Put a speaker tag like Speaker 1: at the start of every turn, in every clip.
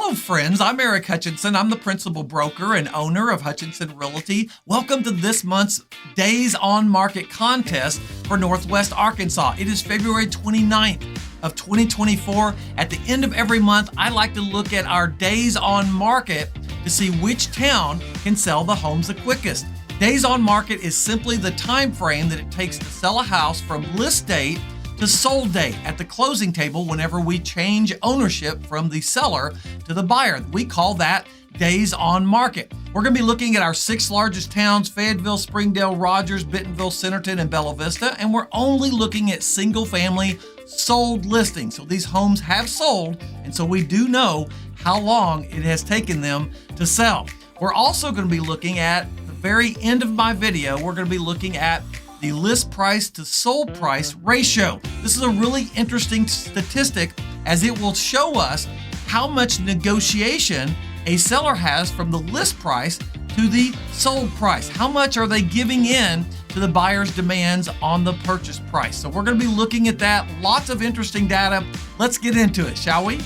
Speaker 1: Hello, friends. I'm Eric Hutchinson. I'm the principal broker and owner of Hutchinson Realty. Welcome to this month's Days on Market contest for Northwest Arkansas. It is February 29th of 2024. At the end of every month, I like to look at our Days on Market to see which town can sell the homes the quickest. Days on Market is simply the time frame that it takes to sell a house from list date to sold date at the closing table whenever we change ownership from the seller to the buyer. We call that Days on Market. We're going to be looking at our 6 largest towns: Fayetteville, Springdale, Rogers, Bentonville, Centerton, and Bella Vista, and we're only looking at single family sold listings. So these homes have sold, and so we do know how long it has taken them to sell. We're also going to be looking at the very end of my video, we're going to be looking at the list price to sold price ratio. This is a really interesting statistic as it will show us how much negotiation a seller has from the list price to the sold price. How much are they giving in to the buyer's demands on the purchase price? So we're going to be looking at that. Lots of interesting data. Let's get into it, shall we?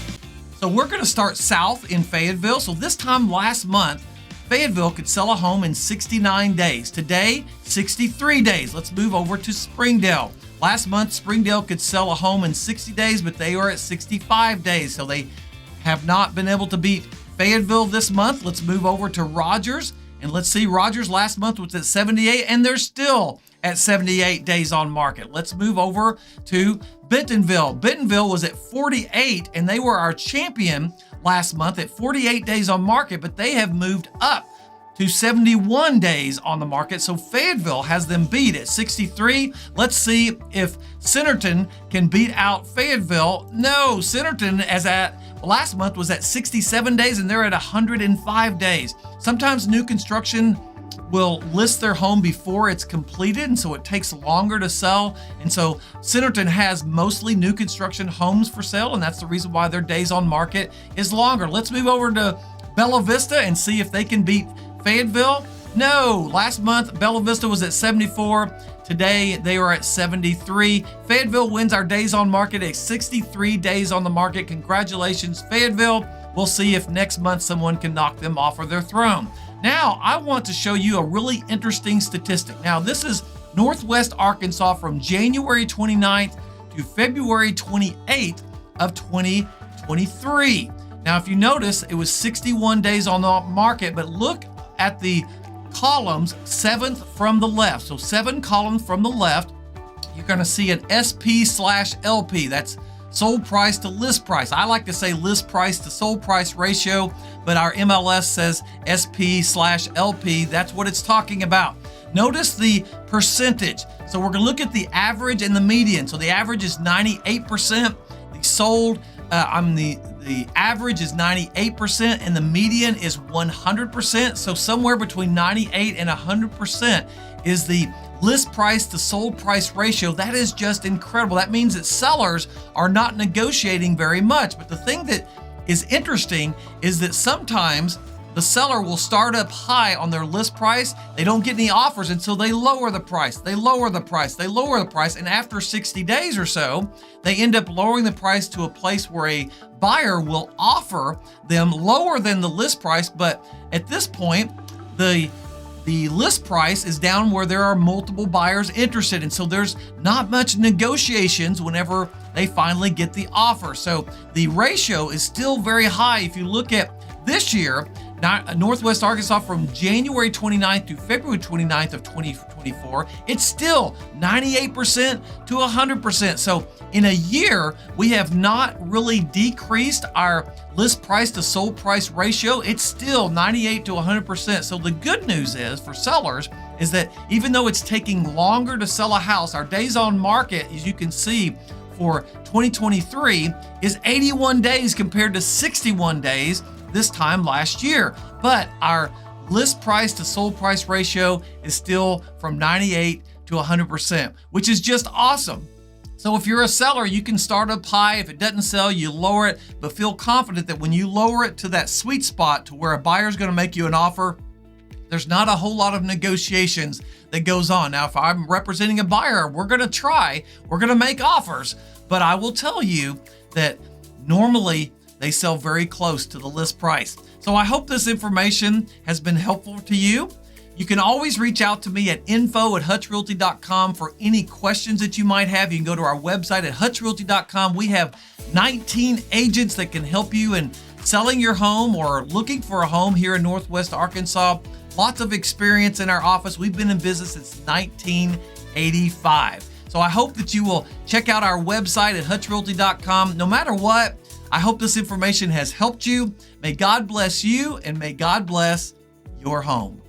Speaker 1: So we're going to start south in Fayetteville. So this time last month, Fayetteville could sell a home in 69 days. Today, 63 days. Let's move over to Springdale. Last month, Springdale could sell a home in 60 days, but they are at 65 days. So they have not been able to beat Fayetteville this month. Let's move over to Rogers. And let's see, Rogers last month was at 78, and they're still at 78 days on market. Let's move over to Bentonville. Bentonville was at 48, and they were our champion last month at 48 days on market, but they have moved up to 71 days on the market. So Fayetteville has them beat at 63. Let's see if Centerton can beat out Fayetteville. No, Centerton last month was at 67 days, and they're at 105 days. Sometimes new construction will list their home before it's completed, and so it takes longer to sell. And so Centerton has mostly new construction homes for sale, and that's the reason why their days on market is longer. Let's move over to Bella Vista and see if they can beat Fayetteville. No, last month Bella Vista was at 74. Today they are at 73. Fayetteville wins our days on market at 63 days on the market. Congratulations, Fayetteville. We'll see if next month someone can knock them off of their throne. Now, I want to show you a really interesting statistic. Now, this is Northwest Arkansas from January 29th to February 28th of 2023. Now, if you notice, it was 61 days on the market, but look at the columns, 7th from the left. So 7 columns from the left, you're going to see an SP/LP. That's sold price to list price. I like to say list price to sold price ratio, but our MLS says SP/LP. That's what it's talking about. Notice the percentage. So we're going to look at the average and the median. So the average is 98%. The average is 98% and the median is 100%. So somewhere between 98 and 100% is the list price to sold price ratio. That is just incredible. That means that sellers are not negotiating very much. But the thing that is interesting is that sometimes the seller will start up high on their list price. They don't get any offers until they lower the price. They lower the price. They lower the price. And after 60 days or so, they end up lowering the price to a place where a buyer will offer them lower than the list price. But at this point, the list price is down where there are multiple buyers interested. And so there's not much negotiations whenever they finally get the offer. So the ratio is still very high. If you look at this year, Northwest Arkansas from January 29th to February 29th of 2024, it's still 98% to 100%. So in a year, we have not really decreased our list price to sold price ratio. It's still 98 to 100%. So the good news is for sellers is that even though it's taking longer to sell a house, our days on market, as you can see, for 2023 is 81 days compared to 61 days this time last year. But our list price to sold price ratio is still from 98 to 100%, which is just awesome. So if you're a seller, you can start up high. If it doesn't sell, you lower it, but feel confident that when you lower it to that sweet spot to where a buyer is going to make you an offer, there's not a whole lot of negotiations that goes on. Now, if I'm representing a buyer, we're going to make offers, but I will tell you that normally They sell very close to the list price. So I hope this information has been helpful to you. You can always reach out to me at info@hutchrealty.com for any questions that you might have. You can go to our website at hutchrealty.com. We have 19 agents that can help you in selling your home or looking for a home here in Northwest Arkansas. Lots of experience in our office. We've been in business since 1985. So I hope that you will check out our website at hutchrealty.com. No matter what, I hope this information has helped you. May God bless you and may God bless your home.